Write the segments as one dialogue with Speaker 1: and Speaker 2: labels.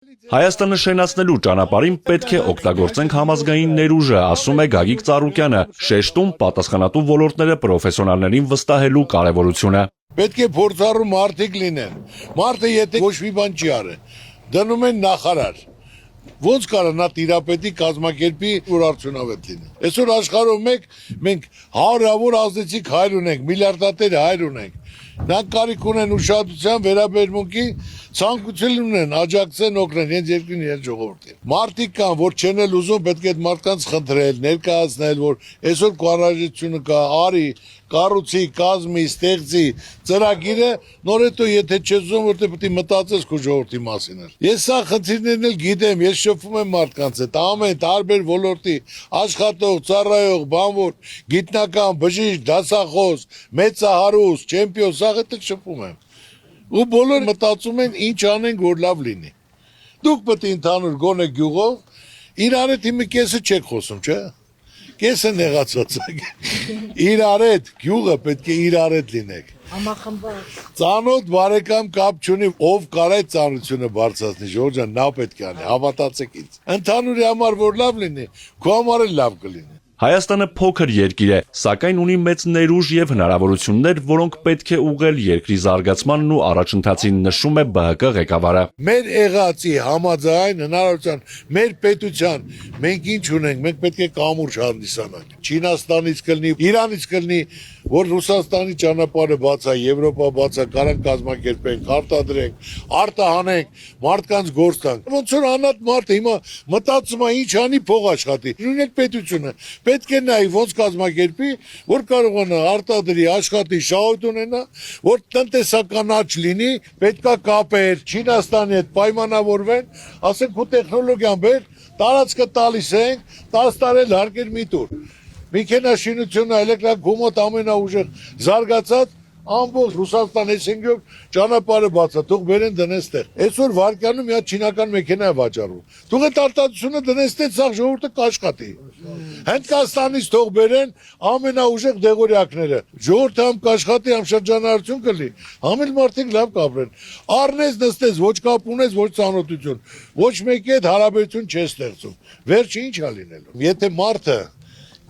Speaker 1: Հայաստանը շենացնելու ճանապարհին պետք է օգտագործենք համազգային ներուժը, ասում է Գագիկ Ծառուկյանը, շեշտում պատասխանատու ոլորտները պրոֆեսիոնալներին վստահելու կարևորությունը։
Speaker 2: Պետք է փորձառու մարդիկ լինեն։ Մարդը եթե ոչ մի բան չի արել, դնում են նախարար։ Ոնց կարա նա տիրապետի կազմակերպի որ արդյունավետ լինի։ Այսօր աշխարհում մենք հարյուրավոր ազդեցիկ հայր ունենք, միլիարդատեր հայր ունենք։ Նրանք կարիք ունեն ուշադրության վերաբերմունքի, ցանկություն ունեն աջակցեն օգնեն հենց երկրին իրենց ժողովրդին։ Մարդիկ կան, որ չեն էլ ուզում, պետք է այդ մարդկանց խնդրել, ներկայացնել, որ այսօր կառավարությունը կա, արի, կառուցի, կազմի, ստեղծի ծրագիրը, նոր հետո եթե չես ուզում, որտեղ պետք է մտածես քո ժողովրդի մասին։ Ես սա խնդիրներն էլ գիտեմ, ես շփվում եմ մարդկանց հետ, ամեն տարբեր ոլորտի աշխատող, ծառայող, բանվոր, գիտնական, բժիշկ, դասախոս, մեծահարուստ, չեմպիոն, սա հետ շփվում եմ։ Ու բոլորը մտածում են ինչ անենք, որ լավ լինի։ Դուք պետք է ընդհանուր գոնե գյուղով իրար հետ իմը կեսը չեք խոսում, չէ՞։ Կեսը նեղացած եք։ Իրար հետ գյուղը պետք է իրար հետ լինեք։ Ծանոթ բարեկամ կապ չունի, ով կարա այդ ծանոթությունը բարձրացնի, Ժորժ ջան, նա պետք է անի, հավատացեք ինձ։ Ընդհանուրի համար որ լավ լինի, քո համար էլ լավ կլինի։
Speaker 1: Հայաստանը փոքր երկիր է, սակայն ունի մեծ ներուժ եւ հնարավորություններ, որոնք պետք է ուղղել երկրի զարգացմանն ու առաջընթացին, նշում է ԲՀԿ ղեկավարը։
Speaker 2: Մեր եղածի համաձայն հնարավորության, մեր պետության, մենք ինչ ունենք, մենք պետք է կամուրջ հանդիսանանք։ Չինաստանից կլինի, Իրանից կլինի, որ Ռուսաստանի ճանապարհը բացա, Եվրոպա բացա, կարանք կազմակերպենք, արտադրենք, արտահանենք, մարդկանց գործ տանք։ Ոնց որ անհատ մարդը հիմա մտածում է ինչ անի փող աշխատի։ Նույն էլ պետությունը պետք է նայի ոնց կազմակերպի, որ կարողանա արտադրի, աշխատի, շահույթ ունենա, որ տնտեսական աճ լինի, պետքա կապեր Չինաստանի հետ պայմանավորվեն, ասենք ու տեխնոլոգիան բեր, տարածքը տալիս ենք, 10 տարի հարկեր մի տուր։ Մեքենաշինությունը, էլեկտրագումոտ ամենաուժեղ զարգացած ամբողջ Ռուսաստան այսինքն ճանապարհը բացա, թող բերեն դնեն ստեղ։ Այսօր վարկյանում մի հատ չինական մեքենա է վաճառում։ Թող այդ արտադրությունը դնեն ստեղ, սա ժողովուրդը կաշխատի։ Հնդկաստանից թող բերեն ամենաուժեղ դեղորյակները։ Ժողովուրդը համ կաշխատի, համ շրջանառություն կլինի, համ էլ մարդիկ լավ կապրեն։ Առնես նստես, ոչ կապ ունես, ոչ ծանոթություն, ոչ մեկի հետ հարաբերություն չես ստեղծում։ Վերջը ի՞նչ է լինելու։ Եթե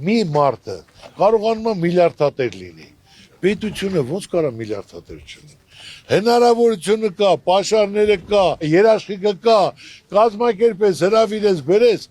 Speaker 2: մի մարդը կարողանում է միլիարդատեր լինի, պետությունը ոնց կարա միլիարդատեր չունի։ Հնարավորությունը կա, պաշարները կա, երաշխիքը կա, կազմակերպես, հրավիրես, բերես,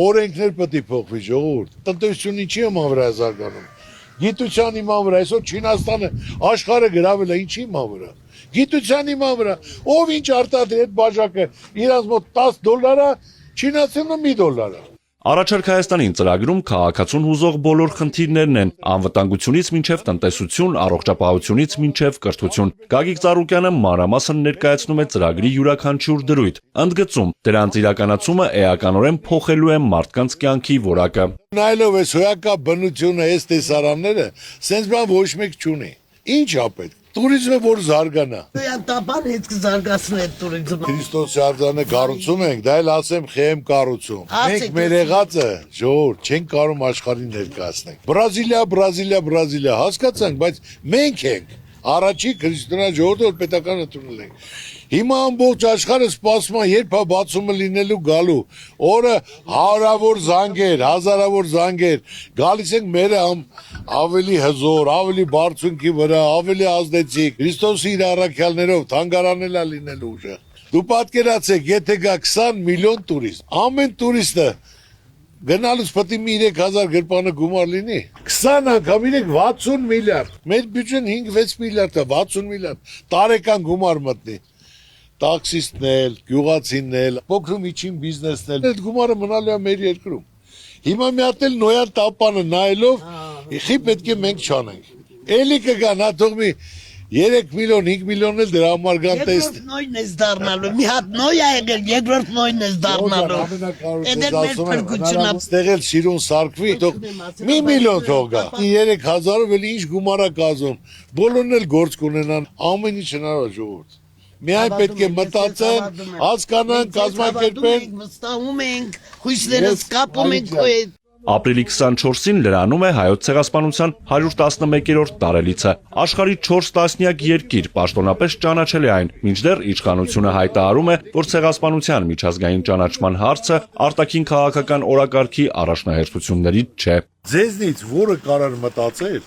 Speaker 2: օրենքներ պետք է փոխվի, ժողովուրդ։ Տնտեսությունը ինչի իման վրա է զարգանում։ Գիտության իման վրա, այսօր Չինաստանը աշխարհը գրավել է ինչի իման վրա։ Գիտության իման վրա, ով ինչ արտադրի այդ բաժակը, իրանց մոտ $10 է, չինացիները $1 է։
Speaker 1: Առաջարկ Հայաստանին ծրագրում քաղաքացուն հուզող բոլոր խնդիրներն են, անվտանգությունից մինչև տնտեսություն, առողջապահությունից մինչև կրթություն։ Գագիկ Ծառուկյանը մանրամասն ներկայացնում է ծրագրի յուրաքանչյուր դրույթ, ընդգծում, դրանց իրականացումը էականորեն փոխելու է մարդկանց կյանքի որակը։
Speaker 2: Նայելով այս հոյակապ բնությունը, այս տեսարանները, սենց բան ոչ մեկ չունի։ Ինչ ա պետք։ Տուրիզմը որ զարգանա։
Speaker 3: Տապան հետ կզարգացնի այդ տուրիզմը։
Speaker 2: Քրիստոսի արձանը կառուցում ենք, դա էլ ասեմ խեմ կառուցում։ Մենք մեր եղածը ժողովուրդ չենք կարող աշխարհին ներկայացնել։ Բրազիլիա, հասկացանք, բայց մենք ենք առաջի քրիստոնյա ժողովուրդը, որ պետական ընդունել ենք։ Հիմա ամբողջ աշխարհը սպասում է, երբ է բացումը լինելու գալու։ Օրը հարյուրավոր զանգեր, հազարավոր զանգեր, գալիս ենք մերը ավելի հզոր, ավելի բարձունքի վրա, ավելի ազդեցիկ, Քրիստոսի իր առաքյալներով թանգարանել է լինելու ուժը։ Դու պատկերացեք, եթե գա 20 միլիոն տուրիստ, ամեն տուրիստը գնալուց պետք է 3000 գրպանը գումար լինի։ 20 անգամ 60 միլիարդ։ Մեր բյուջեն 5-6 միլիարդ է, 60 միլիարդ տարեկան գումար մտնի։ Տաքսիստներ, գյուղացիներ, փոքր միջին բիզնեսներ, այդ գումարը մնալու է մեր երկրում։ Հիմա մի հատ էլ նոյալ տապանը նայելով, խի պետք է մենք չանենք։ Էլի կգա, նա թող մի 3 միլիոն, 5 միլիոն էլ դրա համար գան տեստ։
Speaker 3: Երկրորդ նույնն է դառնալու, մի հատ նոյ է եղել, երկրորդ նույնն է դառնալու։
Speaker 2: Ստեղ էլ սիրուն սարքվի, թող 1 միլիոն թող գա։ 3000-ով էլ ինչ գումար է կազում, բոլորն էլ գործ կունենան, ամեն ինչ հնարավոր ժողովուրդ։ Միայն պետք է մտածեն, հասկանան, կազմակերպեն։
Speaker 3: Վստահում ենք, հույսներս կապում ենք քո հետ։
Speaker 1: Ապրիլի 24-ին լրանում է Հայոց ցեղասպանության 111-րդ տարելիցը։ Աշխարհի 4 տասնյակ երկիր պաշտոնապես ճանաչել է այն, մինչդեռ իշխանությունը հայտարարում է, որ ցեղասպանության միջազգային ճանաչման հարցը արտաքին քաղաքական օրակարգի առաջնահերթություններից չէ։
Speaker 2: Ձեզնից որը կարար մտածել,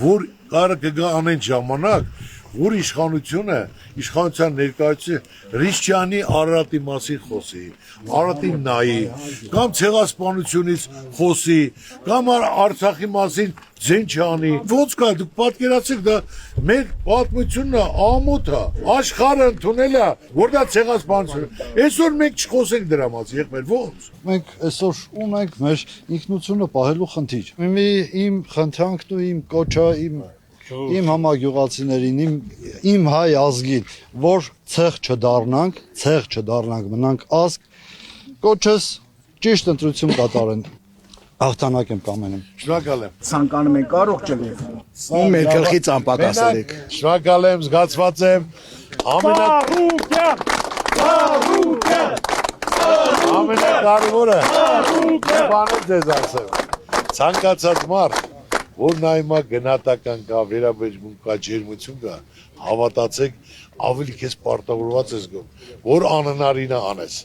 Speaker 2: որ կարը կգա անեն ժամանակ, որ իշխանության ներկայացուցիչ Ռիշչյանի Արարատի մասին խոսի, Արարատին նայի, կամ ցեղասպանությունից խոսի, կամ Արցախի մասին ձեն չանի։ Ոնց կա դուք պատկերացեք, դա մեր պատմությունն է, ամոթ է, աշխարհը ընդունել է, որ դա ցեղասպանություն է։ Այսօր մենք չխոսենք դրա մասին, եղբայր, ոնց։
Speaker 4: Մենք այսօր ունենք մեր ինքնությունը պահելու խնդիր։ Իմ խնդրանքն ու իմ կոչը իմ համագյուղացիներին, իմ հայ ազգին, որ ցեղ չդառնանք, մնանք ազգ, կոչս ճիշտ ընտրություն կատարեն։ Հաղթանակ եմ կամենում։
Speaker 2: Շնորհակալ եմ։
Speaker 5: Ցանկանում ենք առողջ եղեք։ Ու մեր գլխից անպատասխանեք։
Speaker 2: Շնորհակալ եմ, զգացված եմ։ Ամենակարևորը բանը ձեզ ասեմ։ Ցանկացած մարդ, որ նայմա գնահատական կա, վերաբերվում կա, ջերմություն կա, հավատացեք, ավելի քեզ պարտավորված ես գում, որ անհնարինը անես։